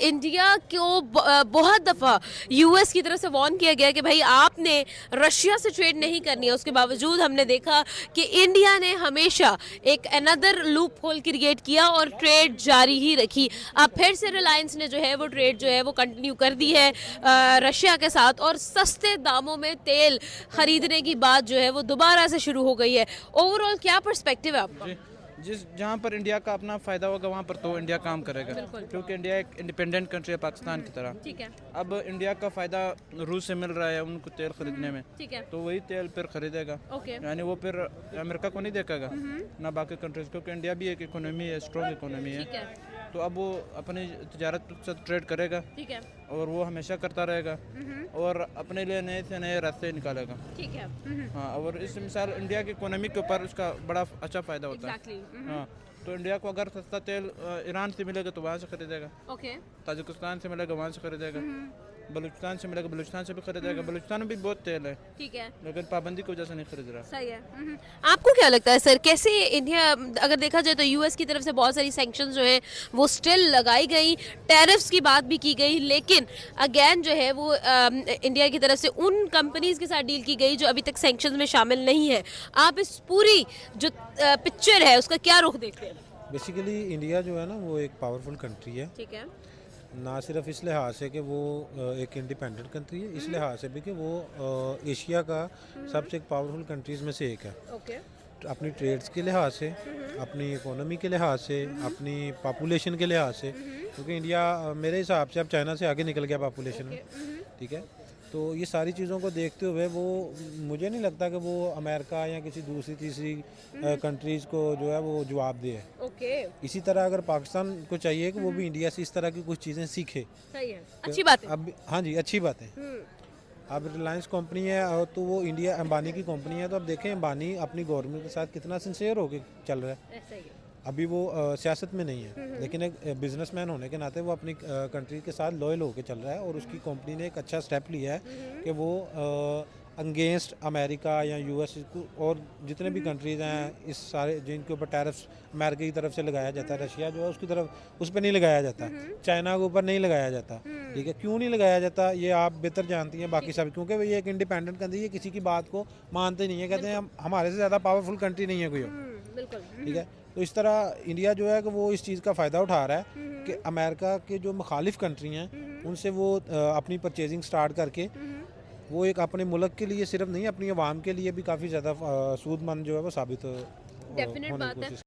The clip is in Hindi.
इंडिया को बहुत दफ़ा यूएस की तरफ से वार्न किया गया कि भाई आपने रशिया से ट्रेड नहीं करनी है, उसके बावजूद हमने देखा कि इंडिया ने हमेशा एक अनदर लूप होल क्रिएट किया और ट्रेड जारी ही रखी। अब फिर से रिलायंस ने जो है वो ट्रेड जो है वो कंटिन्यू कर दी है रशिया के साथ, और सस्ते दामों में तेल खरीदने की बात जो है वो दोबारा से शुरू हो गई है। ओवरऑल क्या पर्सपेक्टिव है आपका? जिस जहाँ पर इंडिया का अपना फ़ायदा होगा वहाँ पर तो इंडिया काम करेगा, क्योंकि इंडिया एक इंडिपेंडेंट कंट्री है पाकिस्तान की तरह। ठीक है, अब इंडिया का फ़ायदा रूस से मिल रहा है उनको तेल खरीदने में, ठीक है, तो वही तेल फिर खरीदेगा। ओके, यानी वो फिर अमेरिका को नहीं देखेगा ना बाकी कंट्रीज, क्योंकि इंडिया भी एक इकोनॉमी है, स्ट्रॉन्ग इकोनॉमी है। ठीक है, तो अब वो अपनी तजारत से ट्रेड करेगा ठीक है, और वो हमेशा करता रहेगा और अपने लिए नए से नए रास्ते निकालेगा। ठीक है, हाँ, और इस मिसाल इंडिया की इकोनॉमी के ऊपर उसका बड़ा अच्छा फ़ायदा होता है। एग्जैक्टली, हाँ, तो इंडिया को अगर सस्ता तेल ईरान से मिलेगा तो वहाँ से खरीदेगा, ओके, ताजिकिस्तान से मिलेगा वहाँ से खरीदेगा, बलूचिस्तान से मिलेगा बलूचिस्तान से भी खरीदेगा। बलूचिस्तान में भी बहुत तेल है, ठीक है, लेकिन पाबंदी की वजह से नहीं खरीद रहा। सही है। आपको क्या लगता है सर, कैसे इंडिया, अगर देखा जाए तो यूएस की तरफ से बहुत सारी सैंक्शंस जो है वो स्टिल लगाई गई, टैरिफ्स की बात भी की गई, लेकिन अगेन जो है वो इंडिया की तरफ से उन कंपनीज के साथ डील की गई जो अभी तक सैंक्शंस में शामिल नहीं है। आप इस पूरी जो पिक्चर है उसका क्या रुख देखते हैं? बेसिकली इंडिया जो है ना वो एक पावरफुल कंट्री है, ठीक है, ना सिर्फ इस लिहाज से कि वो एक इंडिपेंडेंट कंट्री है, इस लिहाज से भी कि वो एशिया का सबसे एक पावरफुल कंट्रीज़ में से एक है। ओके, अपनी ट्रेड्स के लिहाज से, अपनी इकोनॉमी के लिहाज से, अपनी पॉपुलेशन के लिहाज से, क्योंकि इंडिया मेरे हिसाब से अब चाइना से आगे निकल गया पॉपुलेशन में। ठीक है, तो ये सारी चीज़ों को देखते हुए वो मुझे नहीं लगता कि वो अमेरिका या किसी दूसरी तीसरी कंट्रीज़ को जो है वो जवाब दे। ओके, इसी तरह अगर पाकिस्तान को चाहिए कि वो भी इंडिया से इस तरह की कुछ चीज़ें सीखे। सही है, अच्छी बात है। अब हाँ जी, अच्छी बात है। अब रिलायंस कंपनी है और तो वो इंडिया अंबानी की कंपनी है, तो अब देखें अंबानी अपनी गवर्नमेंट के साथ कितना सिंसियर होकर चल रहा है। ऐसा ही है। अभी वो सियासत में नहीं है, लेकिन एक बिजनेसमैन होने के नाते वो अपनी कंट्री के साथ लॉयल होकर चल रहा है, और उसकी कंपनी ने एक अच्छा स्टेप लिया है कि वो अगेंस्ट अमेरिका या यूएस और जितने भी कंट्रीज़ हैं इस सारे जिनके ऊपर टैरिफ्स अमेरिका की तरफ से लगाया जाता है, रशिया जो है उसकी तरफ उस पर नहीं लगाया जाता, चाइना के ऊपर नहीं लगाया जाता। ठीक है, क्यों नहीं लगाया जाता ये आप बेहतर जानती हैं बाकी सब, क्योंकि ये एक इंडिपेंडेंट कंट्री है, किसी की बात को मानते नहीं है, कहते हैं हमारे से ज़्यादा पावरफुल कंट्री नहीं है कोई। बिल्कुल, ठीक है, तो इस तरह इंडिया जो है कि वो इस चीज़ का फ़ायदा उठा रहा है कि अमेरिका के जो मुखालिफ कंट्री हैं उनसे वो अपनी परचेजिंग स्टार्ट करके वो एक अपने मुल्क के लिए सिर्फ नहीं, अपनी आवाम के लिए भी काफ़ी ज़्यादा सूदमंद जो है वो साबित डेफिनेट होने की बात है। कोशिश